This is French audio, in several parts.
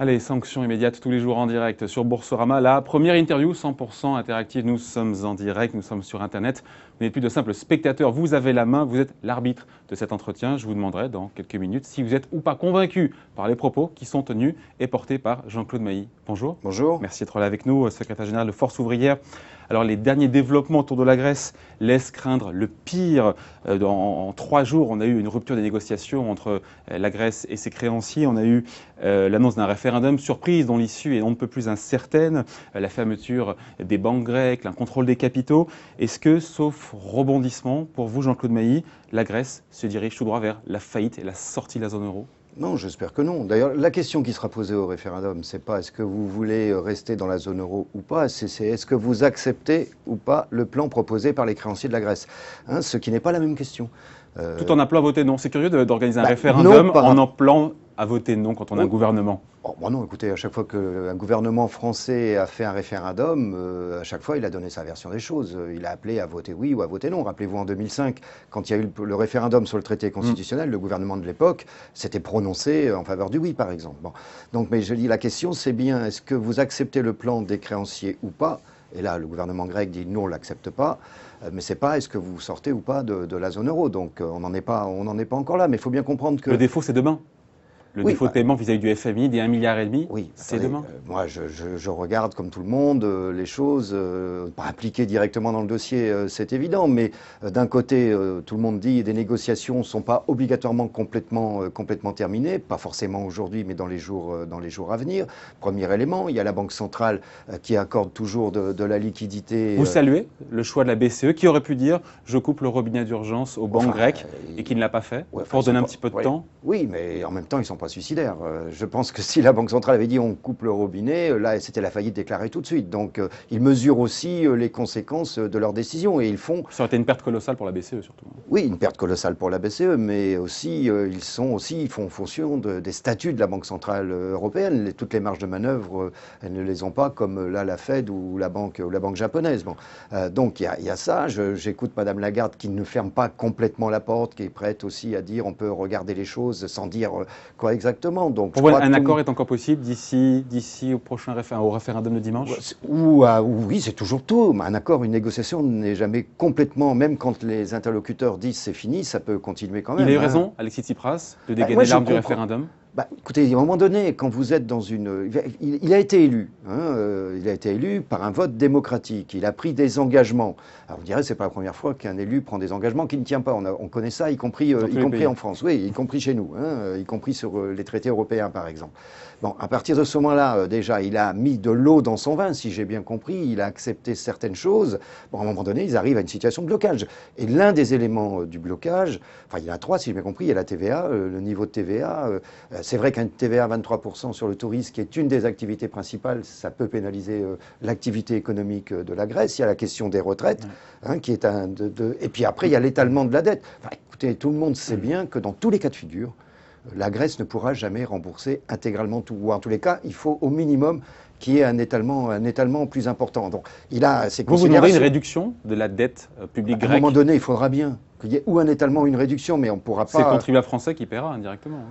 Allez, sanctions immédiates tous les jours en direct sur Boursorama. La première interview 100% interactive. Nous sommes en direct, nous sommes sur Internet. Vous n'êtes plus de simples spectateurs, vous avez la main, vous êtes l'arbitre de cet entretien. Je vous demanderai dans quelques minutes si vous êtes ou pas convaincu par les propos qui sont tenus et portés par Jean-Claude Mailly. Bonjour. Bonjour. Merci d'être là avec nous, secrétaire général de Force ouvrière. Alors les derniers développements autour de la Grèce laissent craindre le pire. En 3 jours, on a eu une rupture des négociations entre la Grèce et ses créanciers. On a eu l'annonce d'un référendum surprise dont l'issue est on ne peut plus incertaine. La fermeture des banques grecques, un contrôle des capitaux. Est-ce que, sauf rebondissement, pour vous Jean-Claude Mailly, la Grèce se dirige tout droit vers la faillite et la sortie de la zone euro ? Non, j'espère que non. D'ailleurs, la question qui sera posée au référendum, c'est pas est-ce que vous voulez rester dans la zone euro ou pas, c'est est-ce que vous acceptez ou pas le plan proposé par les créanciers de la Grèce, ce qui n'est pas la même question. Tout en appelant à voter non. C'est curieux d'organiser un référendum non, en appelant à voter non quand on a un gouvernement. Oh, bon non, écoutez, à chaque fois qu'un gouvernement français a fait un référendum, à chaque fois il a donné sa version des choses. Il a appelé à voter oui ou à voter non. Rappelez-vous en 2005, quand il y a eu le référendum sur le traité constitutionnel, le gouvernement de l'époque s'était prononcé en faveur du oui, par exemple. Bon. Donc, mais je dis la question, c'est bien, est-ce que vous acceptez le plan des créanciers ou pas? Et là, le gouvernement grec dit non, on ne l'accepte pas. Mais c'est pas est-ce que vous sortez ou pas de la zone euro. Donc on n'en est pas encore là. Mais il faut bien comprendre que... Le défaut, c'est demain. Le défaut de paiement vis-à-vis du FMI, des 1,5 milliard, c'est demain. Moi, je regarde comme tout le monde les choses, pas impliqué directement dans le dossier, c'est évident, mais d'un côté, tout le monde dit que les négociations ne sont pas obligatoirement complètement terminées, pas forcément aujourd'hui, mais dans les jours à venir. Premier élément, il y a la Banque centrale qui accorde toujours de la liquidité. Vous saluez le choix de la BCE qui aurait pu dire « je coupe le robinet d'urgence aux banques grecques » et qui ne l'a pas fait, pour donner un petit peu de temps. Oui, mais en même temps, ils ne sont pas suicidaires. Je pense que si la Banque centrale avait dit on coupe le robinet, là c'était la faillite déclarée tout de suite. Donc ils mesurent aussi les conséquences de leurs décisions et ils font... Ça aurait été une perte colossale pour la BCE surtout. Oui, une perte colossale pour la BCE, mais aussi ils font fonction des statuts de la Banque centrale européenne. Toutes les marges de manœuvre, elles ne les ont pas comme là la Fed ou la banque japonaise. Bon. Donc il y a ça. J'écoute Madame Lagarde qui ne ferme pas complètement la porte, qui est prête aussi à dire on peut regarder les choses sans dire quoi exactement. Donc, pour vous, un accord est encore possible d'ici au référendum de dimanche? Oui, c'est toujours tôt. Un accord, une négociation n'est jamais complètement, même quand les interlocuteurs disent c'est fini, ça peut continuer quand même. Il a eu raison, Alexis Tsipras, de dégainer l'arme du référendum? Écoutez, à un moment donné, quand vous êtes dans une... Il a été élu. Il a été élu par un vote démocratique. Il a pris des engagements. Alors, on dirait que ce n'est pas la première fois qu'un élu prend des engagements qu'il ne tient pas. On connaît ça, y compris en France. Oui, y compris chez nous. Y compris sur les traités européens, par exemple. Bon, à partir de ce moment-là, déjà, il a mis de l'eau dans son vin, si j'ai bien compris. Il a accepté certaines choses. Bon, à un moment donné, ils arrivent à une situation de blocage. Et l'un des éléments du blocage, enfin, il y en a 3, si j'ai bien compris. Il y a la TVA, le niveau de TVA. C'est vrai qu'un TVA à 23% sur le tourisme, qui est une des activités principales, ça peut pénaliser l'activité économique de la Grèce. Il y a la question des retraites, qui est et puis après, il y a l'étalement de la dette. Enfin, écoutez, tout le monde sait bien que dans tous les cas de figure, la Grèce ne pourra jamais rembourser intégralement tout. Ou en tous les cas, il faut au minimum qu'il y ait un étalement plus important. Donc, il a ses considérations. Vous demandez une réduction de la dette publique grecque? À un moment donné, il faudra bien qu'il y ait ou un étalement ou une réduction, mais on ne pourra pas... C'est le contribuable français qui paiera indirectement.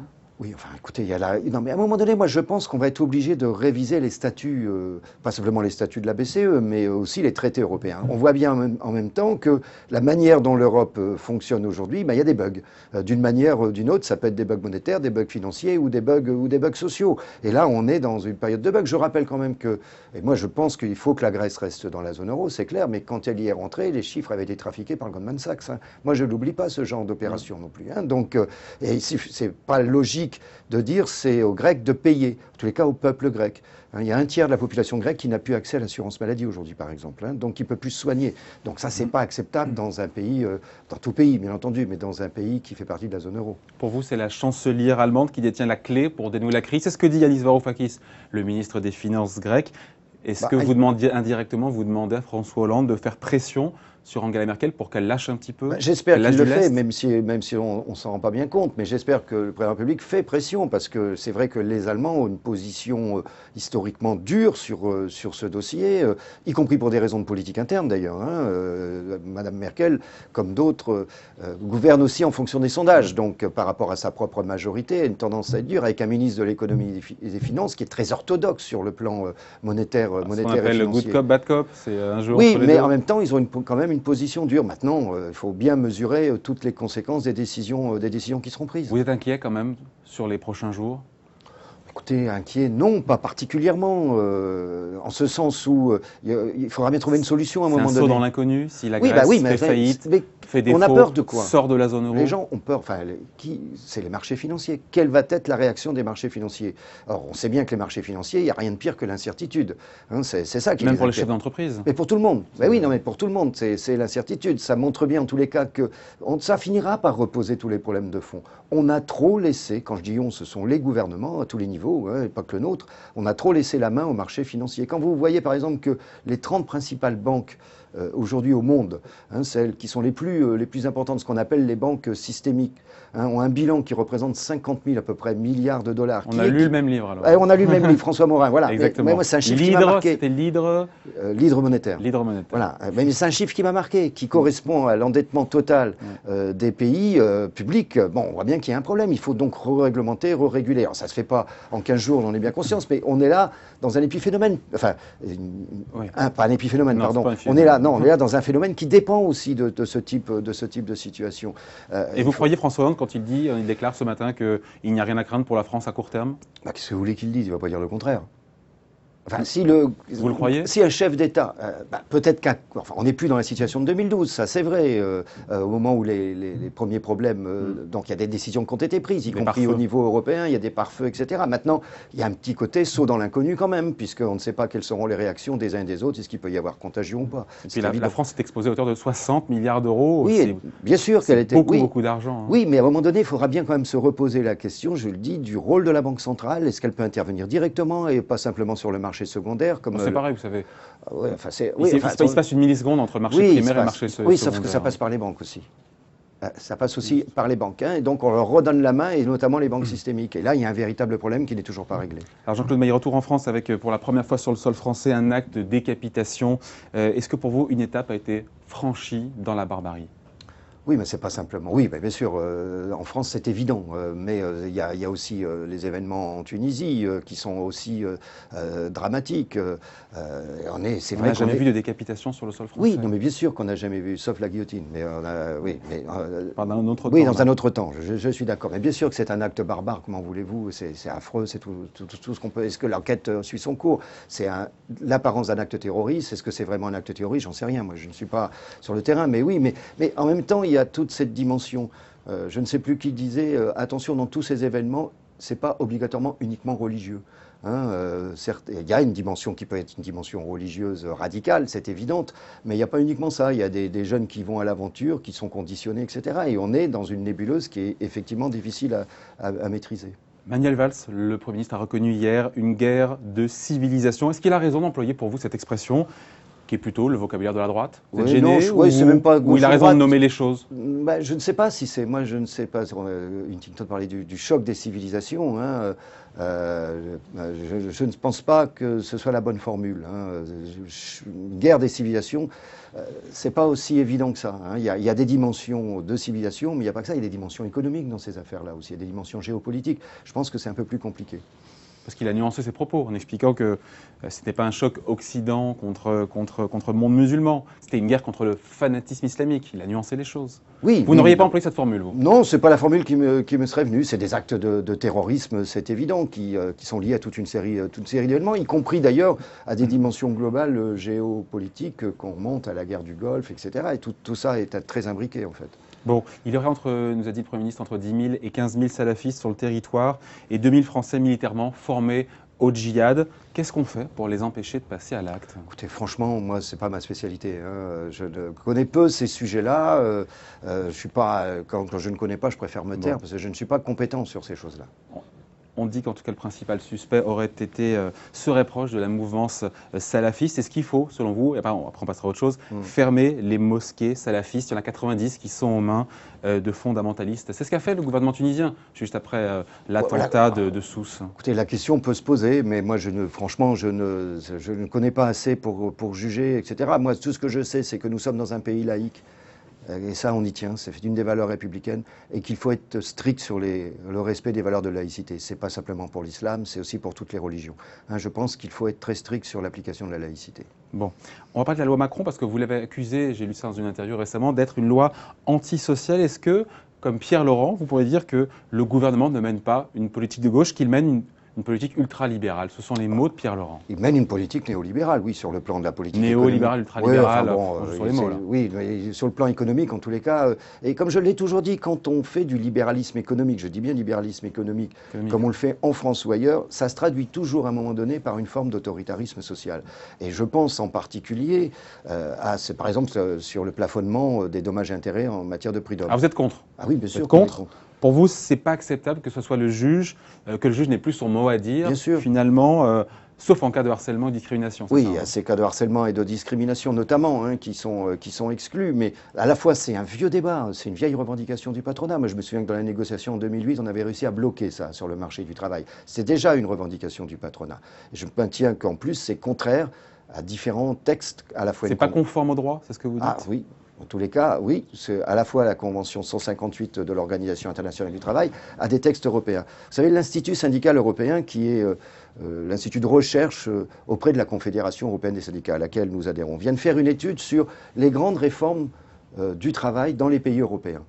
Oui, enfin, écoutez, non, mais à un moment donné, moi, je pense qu'on va être obligé de réviser les statuts, pas simplement les statuts de la BCE, mais aussi les traités européens. On voit bien en même temps que la manière dont l'Europe fonctionne aujourd'hui, il y a des bugs. D'une manière ou d'une autre, ça peut être des bugs monétaires, des bugs financiers ou des bugs sociaux. Et là, on est dans une période de bugs. Je rappelle quand même que, et moi, je pense qu'il faut que la Grèce reste dans la zone euro, c'est clair, mais quand elle y est rentrée, les chiffres avaient été trafiqués par Goldman Sachs. Moi, je n'oublie pas ce genre d'opération non plus. Donc, et c'est pas logique de dire c'est aux Grecs de payer, en tous les cas au peuple grec. Il y a un tiers de la population grecque qui n'a plus accès à l'assurance maladie aujourd'hui, par exemple, donc qui ne peut plus se soigner. Donc ça, c'est pas acceptable dans un pays, dans tout pays, bien entendu, mais dans un pays qui fait partie de la zone euro. Pour vous, c'est la chancelière allemande qui détient la clé pour dénouer la crise. C'est ce que dit Yanis Varoufakis, le ministre des Finances grec. Est-ce que vous demandez indirectement, vous demandez à François Hollande de faire pression sur Angela Merkel pour qu'elle lâche un petit peu? J'espère qu'elle qu'il lâche le du fait, lest? même si on ne s'en rend pas bien compte, mais j'espère que le président de la République fait pression, parce que c'est vrai que les Allemands ont une position historiquement dure sur ce dossier, y compris pour des raisons de politique interne d'ailleurs. Madame Merkel, comme d'autres, gouverne aussi en fonction des sondages, donc par rapport à sa propre majorité, a une tendance à être dure, avec un ministre de l'économie et des finances qui est très orthodoxe sur le plan monétaire, Ce qu'on monétaire et appelle le good financier. cop, bad cop, c'est un jeu Oui, entre les mais deux. en même temps, ils ont quand même une position dure. Maintenant, il faut bien mesurer toutes les conséquences des décisions qui seront prises. Vous êtes inquiet quand même sur les prochains jours? Écoutez, inquiet, non, pas particulièrement, en ce sens où il faudra bien trouver une solution à un C'est un moment saut donné. dans l'inconnu. Si la Oui, Grèce oui, mais fait faillite, fait on a défaut, peur de quoi? sort de la zone euro. Les gens ont peur, enfin, c'est les marchés financiers. Quelle va être la réaction des marchés financiers? Or, on sait bien que les marchés financiers, il n'y a rien de pire que l'incertitude. C'est ça qui Même les pour les inquiète. chefs d'entreprise. Mais pour tout le monde. Ben oui, non, mais pour tout le monde, c'est l'incertitude. Ça montre bien en tous les cas que ça finira par reposer tous les problèmes de fond. On a trop laissé, quand je dis on, ce sont les gouvernements à tous les niveaux, et pas que le nôtre, on a trop laissé la main aux marchés financiers. Quand vous voyez par exemple que les 30 principales banques aujourd'hui au monde, celles qui sont les plus importantes, ce qu'on appelle les banques systémiques, ont un bilan qui représente 50 000 à peu près milliards de dollars. On a lu le même livre alors. On a lu le même livre, François Morin, voilà. Exactement. Mais moi, c'est un chiffre qui m'a marqué. C'était l'hydre Monétaire. L'hydre monétaire. Voilà, mais c'est un chiffre qui m'a marqué, qui correspond à l'endettement total des pays publics. Bon, on voit bien qu'il y a un problème. Il faut donc re-réglementer, re-réguler. Alors, ça ne se fait pas en 15 jours, j'en ai bien conscience, mais on est là dans un épiphénomène. Enfin, pas un épiphénomène, Non, pardon. pas un phénomène. On est là dans un phénomène qui dépend aussi de ce type de situation. Et vous croyez François Hollande quand il déclare ce matin qu'il n'y a rien à craindre pour la France à court terme? Qu'est-ce que vous voulez qu'il dise? Il ne va pas dire le contraire. Enfin, vous le croyez? Si un chef d'État, peut-être on n'est plus dans la situation de 2012, ça c'est vrai, au moment où les premiers problèmes, donc il y a des décisions qui ont été prises, y compris au niveau européen, il y a des pare-feux, etc. Maintenant, il y a un petit côté saut dans l'inconnu quand même, puisqu'on ne sait pas quelles seront les réactions des uns et des autres, est-ce qu'il peut y avoir contagion ou pas. Et puis la France est exposée à hauteur de 60 milliards d'euros. Oui, bien sûr qu'elle était... beaucoup d'argent. Oui, mais à un moment donné, il faudra bien quand même se reposer la question, je le dis, du rôle de la Banque centrale. Est-ce qu'elle peut intervenir directement et pas simplement sur le marché secondaire comme c'est pareil, vous savez. Il se passe une milliseconde entre marché primaire et marché secondaire. Oui, sauf que ça passe par les banques aussi. Ça passe aussi par les banques. Et donc on leur redonne la main, et notamment les banques systémiques. Et là, il y a un véritable problème qui n'est toujours pas réglé. Alors Jean-Claude Maillet, retour en France avec, pour la première fois sur le sol français, un acte de décapitation. Est-ce que pour vous, une étape a été franchie dans la barbarie? Oui, mais c'est pas simplement. Oui, bien sûr, en France, c'est évident. Mais il y a aussi les événements en Tunisie qui sont aussi dramatiques. On n'a jamais vu de décapitation sur le sol français. Oui, non, mais bien sûr qu'on n'a jamais vu, sauf la guillotine. Mais pendant un autre temps. Oui, dans un autre temps. Je suis d'accord. Mais bien sûr que c'est un acte barbare. Comment voulez-vous? C'est affreux. C'est tout ce qu'on peut. Est-ce que l'enquête suit son cours? C'est l'apparence d'un acte terroriste. Est-ce que c'est vraiment un acte terroriste? J'en sais rien. Moi, je ne suis pas sur le terrain. Mais oui, mais en même temps, il y a toute cette dimension. Je ne sais plus qui disait, attention, dans tous ces événements, ce n'est pas obligatoirement uniquement religieux. Certes, il y a une dimension qui peut être une dimension religieuse radicale, c'est évidente, mais il n'y a pas uniquement ça. Il y a des jeunes qui vont à l'aventure, qui sont conditionnés, etc. Et on est dans une nébuleuse qui est effectivement difficile à maîtriser. Manuel Valls, le Premier ministre, a reconnu hier une guerre de civilisation. Est-ce qu'il a raison d'employer pour vous cette expression qui est plutôt le vocabulaire de la droite? Vous êtes gêné c'est même pas ou il a raison de nommer les choses? Je ne sais pas si c'est... Moi, je ne sais pas. Huntington parlait du choc des civilisations. Je ne pense pas que ce soit la bonne formule. Une guerre des civilisations, c'est pas aussi évident que ça. Il y a des dimensions de civilisation, mais il n'y a pas que ça. Il y a des dimensions économiques dans ces affaires-là aussi. Il y a des dimensions géopolitiques. Je pense que c'est un peu plus compliqué. Parce qu'il a nuancé ses propos en expliquant que ce n'était pas un choc Occident contre le monde musulman. C'était une guerre contre le fanatisme islamique. Il a nuancé les choses. Oui, vous n'auriez pas employé cette formule, vous? Non, ce n'est pas la formule qui me serait venue. C'est des actes de terrorisme, c'est évident, qui sont liés à toute une série d'événements, y compris d'ailleurs à des dimensions globales géopolitiques qu'on remonte à la guerre du Golfe, etc. Et tout ça est très imbriqué, en fait. Bon, il y aurait, nous a dit le Premier ministre, entre 10 000 et 15 000 salafistes sur le territoire et 2 000 Français militairement formés au djihad. Qu'est-ce qu'on fait pour les empêcher de passer à l'acte? Écoutez, franchement, moi, c'est pas ma spécialité. Je connais peu ces sujets-là. Je suis pas, quand je ne connais pas, je préfère me taire parce que je ne suis pas compétent sur ces choses-là. On dit qu'en tout cas le principal suspect serait proche de la mouvance salafiste. Est-ce qu'il faut, selon vous, et après on passera à autre chose, fermer les mosquées salafistes? Il y en a 90 qui sont aux mains de fondamentalistes. C'est ce qu'a fait le gouvernement tunisien, juste après l'attentat de Sousse. Écoutez, la question peut se poser, mais moi, franchement, je ne connais pas assez pour juger, etc. Moi, tout ce que je sais, c'est que nous sommes dans un pays laïque. Et ça, on y tient, c'est une des valeurs républicaines, et qu'il faut être strict sur le respect des valeurs de laïcité. Ce n'est pas simplement pour l'islam, c'est aussi pour toutes les religions. Je pense qu'il faut être très strict sur l'application de la laïcité. Bon, on va parler de la loi Macron, parce que vous l'avez accusé, j'ai lu ça dans une interview récemment, d'être une loi antisociale. Est-ce que, comme Pierre Laurent, vous pourriez dire que le gouvernement ne mène pas une politique de gauche, qu'il mène une politique ultralibérale? Ce sont les mots de Pierre Laurent. Il mène une politique néolibérale, oui, sur le plan de la politique néolibérale, ultralibérale, sur les mots, là. Oui, mais sur le plan économique, en tous les cas. Et comme je l'ai toujours dit, quand on fait du libéralisme économique, je dis bien libéralisme économique, comme on le fait en France ou ailleurs, ça se traduit toujours à un moment donné par une forme d'autoritarisme social. Et je pense en particulier par exemple, sur le plafonnement des dommages et intérêts en matière de prud'homme. Ah, vous êtes contre? Ah oui, bien sûr. Contre. Pour vous, c'est pas acceptable que ce soit le juge, que le juge n'ait plus son mot à dire, bien sûr. Finalement, sauf en cas de harcèlement et de discrimination. Oui, il y a ces cas de harcèlement et de discrimination notamment qui sont exclus, mais à la fois c'est un vieux débat, c'est une vieille revendication du patronat. Moi je me souviens que dans la négociation en 2008, on avait réussi à bloquer ça sur le marché du travail. C'est déjà une revendication du patronat. Et je maintiens qu'en plus c'est contraire à différents textes à la fois. C'est pas conforme au droit, c'est ce que vous dites? Ah oui. En tous les cas, oui, c'est à la fois la Convention 158 de l'Organisation internationale du travail, à des textes européens. Vous savez, l'Institut syndical européen, qui est l'institut de recherche auprès de la Confédération européenne des syndicats, à laquelle nous adhérons, vient de faire une étude sur les grandes réformes du travail dans les pays européens.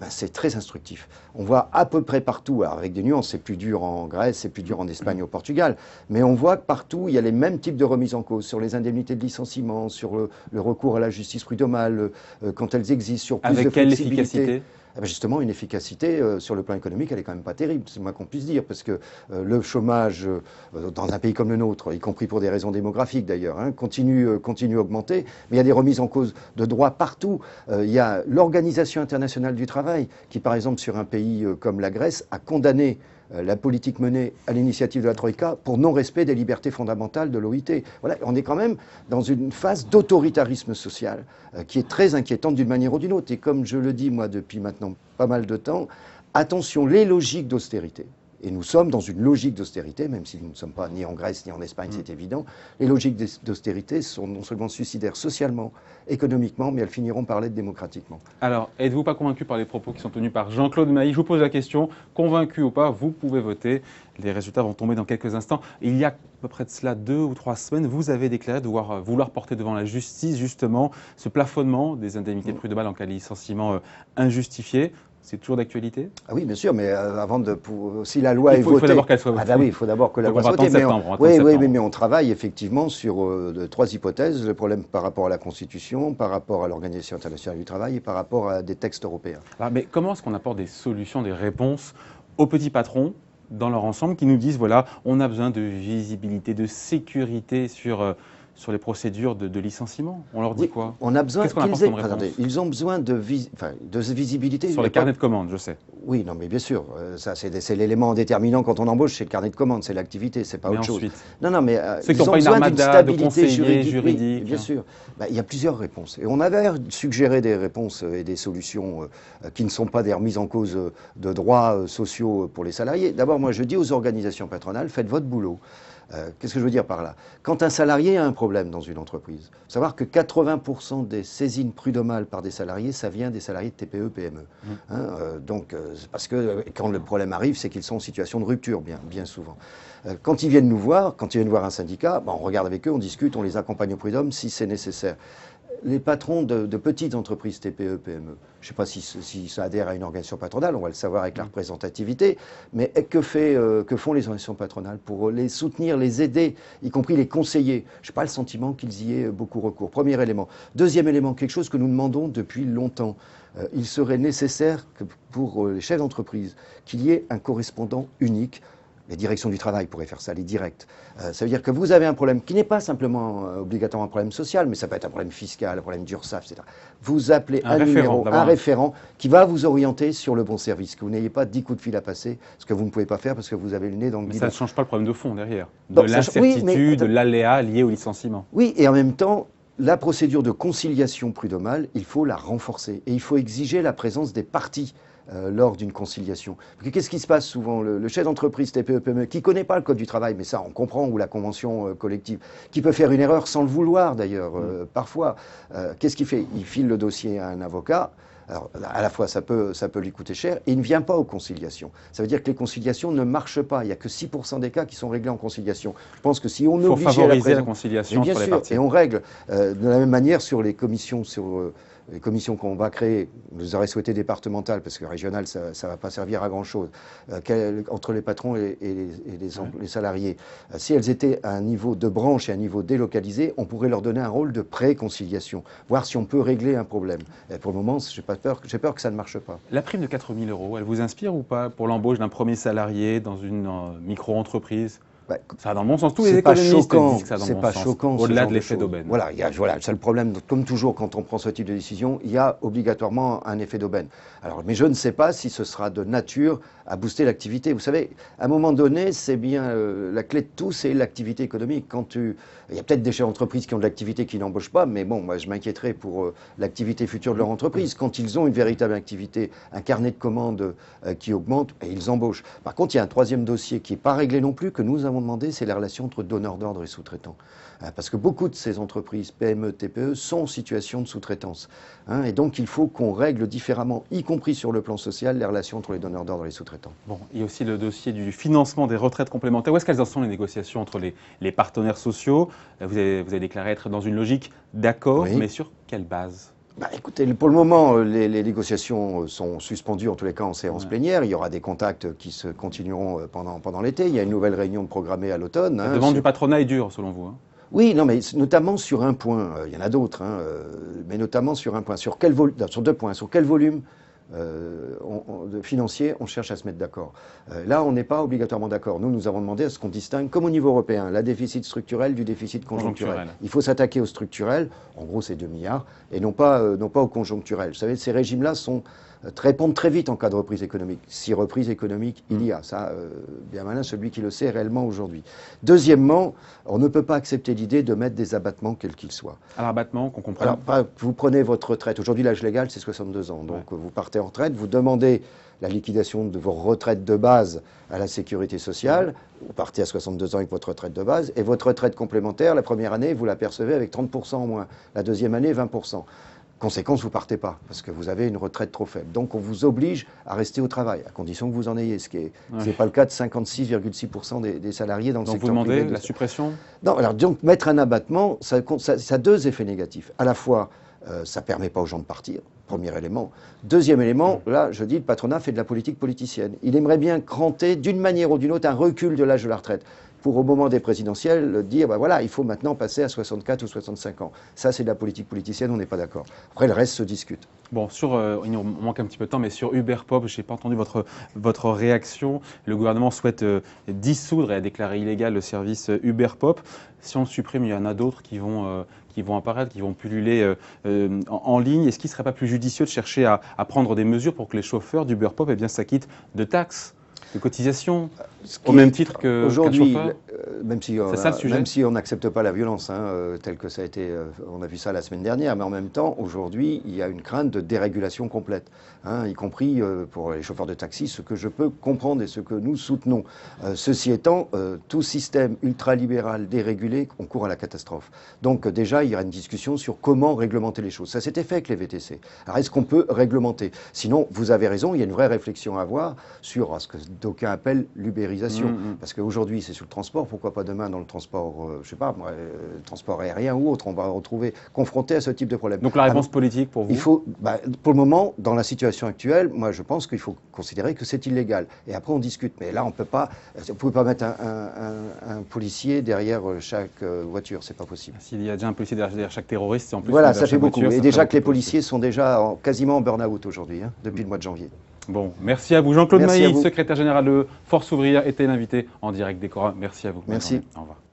C'est très instructif. On voit à peu près partout, alors avec des nuances, c'est plus dur en Grèce, c'est plus dur en Espagne, au Portugal, mais on voit que partout, il y a les mêmes types de remises en cause sur les indemnités de licenciement, sur le recours à la justice prud'homale, quand elles existent, sur plus avec de flexibilité. Avec quelle efficacité? Justement, une efficacité sur le plan économique, elle est quand même pas terrible, c'est le moins qu'on puisse dire, parce que le chômage dans un pays comme le nôtre, y compris pour des raisons démographiques d'ailleurs, continue à augmenter, mais il y a des remises en cause de droits partout. Il y a l'Organisation internationale du travail qui, par exemple, sur un pays comme la Grèce, a condamné la politique menée à l'initiative de la Troïka pour non-respect des libertés fondamentales de l'OIT. Voilà, on est quand même dans une phase d'autoritarisme social qui est très inquiétante d'une manière ou d'une autre. Et comme je le dis, moi, depuis maintenant pas mal de temps, attention, les logiques d'austérité. Et nous sommes dans une logique d'austérité, même si nous ne sommes pas ni en Grèce ni en Espagne, c'est évident. Les logiques d'austérité sont non seulement suicidaires socialement, économiquement, mais elles finiront par l'être démocratiquement. Alors, êtes-vous pas convaincu par les propos qui sont tenus par Jean-Claude Mailly? Je vous pose la question, convaincu ou pas, vous pouvez voter. Les résultats vont tomber dans quelques instants. Il y a à peu près de cela 2 ou 3 semaines, vous avez déclaré vouloir porter devant la justice, justement, ce plafonnement des indemnités prud'homales en cas de licenciement injustifié. C'est toujours d'actualité? Ah oui, bien sûr, mais si la loi est votée... Il faut d'abord qu'elle soit votée. Ah bah oui, il faut d'abord que la loi soit votée. Mais on travaille effectivement sur 3 hypothèses. Le problème par rapport à la Constitution, par rapport à l'Organisation internationale du travail et par rapport à des textes européens. Alors, mais comment est-ce qu'on apporte des solutions, des réponses aux petits patrons dans leur ensemble qui nous disent, voilà, on a besoin de visibilité, de sécurité sur les procédures de licenciement? On leur dit quoi? On a besoin ils ont besoin de visibilité. Sur les carnets de commandes, je sais. Oui, non, mais bien sûr, ça c'est l'élément déterminant quand on embauche, c'est le carnet de commandes, c'est l'activité, c'est pas autre chose. Non, mais ceux qui n'ont pas une armada de conseillers juridiques. Oui, bien sûr. Il y a plusieurs réponses. Et on avait suggéré des réponses et des solutions qui ne sont pas des remises en cause de droits sociaux pour les salariés. D'abord, moi je dis aux organisations patronales, faites votre boulot. Qu'est-ce que je veux dire par là? Quand un salarié a un problème dans une entreprise, il faut savoir que 80% des saisines prud'homales par des salariés, ça vient des salariés de TPE, PME. Parce que quand le problème arrive, c'est qu'ils sont en situation de rupture, bien souvent. Quand ils viennent nous voir, quand ils viennent voir un syndicat, on regarde avec eux, on discute, on les accompagne au prud'homme si c'est nécessaire. Les patrons de petites entreprises TPE, PME, je ne sais pas si ça adhère à une organisation patronale, on va le savoir avec la représentativité, mais que font les organisations patronales pour les soutenir, les aider, y compris les conseiller? Je n'ai pas le sentiment qu'ils y aient beaucoup recours. Premier élément. Deuxième élément, quelque chose que nous demandons depuis longtemps. Il serait nécessaire que pour les chefs d'entreprise qu'il y ait un correspondant unique Les directions du travail pourraient faire ça, les directs. Ça veut dire que vous avez un problème qui n'est pas simplement obligatoirement un problème social, mais ça peut être un problème fiscal, un problème d'URSSAF, etc. Vous appelez un référent qui va vous orienter sur le bon service, que vous n'ayez pas 10 coups de fil à passer, ce que vous ne pouvez pas faire parce que vous avez le nez dans le guidon. Mais ça ne change pas le problème de fond derrière, de l'incertitude, de l'aléa lié au licenciement. Oui, et en même temps, la procédure de conciliation prud'homale, il faut la renforcer et il faut exiger la présence des parties lors d'une conciliation. Qu'est-ce qui se passe souvent? Le chef d'entreprise TPE-PME qui ne connaît pas le code du travail, mais ça on comprend, ou la convention collective, qui peut faire une erreur sans le vouloir d'ailleurs, parfois. Qu'est-ce qu'il fait? Il file le dossier à un avocat. Alors, à la fois, ça peut lui coûter cher, et il ne vient pas aux conciliations. Ça veut dire que les conciliations ne marchent pas. Il n'y a que 6% des cas qui sont réglés en conciliation. Je pense que si on obligeait favoriser la conciliation bien entre sûr, les parties. Et on règle de la même manière sur les commissions, les commissions qu'on va créer. Vous aurez souhaité départementales, parce que régionales, ça ne va pas servir à grand-chose, entre les patrons et les salariés. Si elles étaient à un niveau de branche et à un niveau délocalisé, on pourrait leur donner un rôle de pré-conciliation, voir si on peut régler un problème. Et pour le moment, j'ai peur que ça ne marche pas. La prime de 4 000 €, elle vous inspire ou pas pour l'embauche d'un premier salarié dans une micro-entreprise? Ça va dans le bon sens. Tous les économistes disent que ça va dans le bon sens. Choquant, au-delà de l'effet d'aubaine. Voilà, c'est le problème. Comme toujours, quand on prend ce type de décision, il y a obligatoirement un effet d'aubaine. Alors, mais je ne sais pas si ce sera de nature à booster l'activité. Vous savez, à un moment donné, c'est bien la clé de tout, c'est l'activité économique. Il y a peut-être des chefs d'entreprise qui ont de l'activité qui n'embauchent pas, mais bon, moi, je m'inquiéterais pour l'activité future de leur entreprise. Quand ils ont une véritable activité, un carnet de commandes qui augmente, et ils embauchent. Par contre, il y a un troisième dossier qui n'est pas réglé non plus, que nous avons demandé, c'est la relation entre donneurs d'ordre et sous-traitants. Parce que beaucoup de ces entreprises, PME, TPE, sont en situation de sous-traitance. Et donc, il faut qu'on règle différemment, y compris sur le plan social, les relations entre les donneurs d'ordre et les sous-traitants. Bon, il y a aussi le dossier du financement des retraites complémentaires. Où est-ce qu'elles en sont, les négociations entre les partenaires sociaux? Vous avez déclaré être dans une logique d'accord, oui. Mais sur quelle base? Écoutez, pour le moment, les négociations sont suspendues, en tous les cas en séance plénière. Il y aura des contacts qui se continueront pendant l'été. Il y a une nouvelle réunion programmée à l'automne. La demande du patronat est dure, selon vous. Oui, non, mais notamment sur un point. Il y en a d'autres, mais notamment sur un point. Sur 2 points. Sur quel volume financier on cherche à se mettre d'accord. Là, on n'est pas obligatoirement d'accord. Nous avons demandé à ce qu'on distingue, comme au niveau européen, la déficit structurel du déficit conjoncturel. Il faut s'attaquer au structurel, en gros c'est 2 milliards, et non pas au conjoncturel. Vous savez, ces régimes-là répondent très vite en cas de reprise économique. Si reprise économique il y a, ça, bien malin celui qui le sait réellement aujourd'hui. Deuxièmement, on ne peut pas accepter l'idée de mettre des abattements quels qu'ils soient. Alors, abattement, qu'on comprenne. Alors, vous prenez votre retraite. Aujourd'hui, l'âge légal, c'est 62 ans. Donc, vous partez en retraite, vous demandez la liquidation de vos retraites de base à la sécurité sociale. Vous partez à 62 ans avec votre retraite de base. Et votre retraite complémentaire, la première année, vous la percevez avec 30% en moins. La deuxième année, 20%. Conséquence, vous ne partez pas, parce que vous avez une retraite trop faible. Donc on vous oblige à rester au travail, à condition que vous en ayez, ce qui n'est pas le cas de 56,6% des salariés dans le secteur privé. Donc vous demandez la suppression? Non, alors donc mettre un abattement, ça a 2 effets négatifs. À la fois, ça ne permet pas aux gens de partir, premier élément. Deuxième élément, là, je dis, le patronat fait de la politique politicienne. Il aimerait bien cranter, d'une manière ou d'une autre, un recul de l'âge de la retraite, pour au moment des présidentielles dire, voilà, il faut maintenant passer à 64 ou 65 ans. Ça, c'est de la politique politicienne, on n'est pas d'accord. Après, le reste se discute. Bon, il nous manque un petit peu de temps, mais sur Uberpop, je n'ai pas entendu votre réaction. Le gouvernement souhaite dissoudre et a déclaré illégal le service Uberpop. Si on le supprime, il y en a d'autres qui vont apparaître, qui vont pulluler en ligne. Est-ce qu'il ne serait pas plus judicieux de chercher à prendre des mesures pour que les chauffeurs d'Uberpop s'acquittent de taxes, de cotisations, au même titre que aujourd'hui, même si on n'accepte pas la violence, telle que ça a été, on a vu ça la semaine dernière, mais en même temps, aujourd'hui, il y a une crainte de dérégulation complète, y compris pour les chauffeurs de taxi, ce que je peux comprendre et ce que nous soutenons. Ceci étant, tout système ultralibéral dérégulé, on court à la catastrophe. Donc déjà, il y aura une discussion sur comment réglementer les choses. Ça s'était fait avec les VTC. Alors est-ce qu'on peut réglementer? Sinon, vous avez raison, il y a une vraie réflexion à avoir sur ce que d'aucuns appellent l'ubérisation. Parce qu'aujourd'hui, c'est sur le transport. Pourquoi pas demain dans le transport, je sais pas, le transport aérien ou autre, on va retrouver confronté à ce type de problème. Donc la réponse politique pour vous? Il faut, pour le moment, dans la situation actuelle, moi je pense qu'il faut considérer que c'est illégal. Et après on discute. Mais là, on peut pas, vous pouvez pas mettre un policier derrière chaque voiture, c'est pas possible. S'il y a déjà un policier derrière chaque terroriste, c'est en plus. Voilà, ça fait beaucoup. Et déjà que les policiers sont déjà quasiment en burn-out aujourd'hui, depuis le mois de janvier. Bon, merci à vous. Jean-Claude Merci à Mailly, vous. secrétaire général de Force ouvrière, était l'invité en direct des Corins. Merci à vous. Bonne Merci. journée. Au revoir.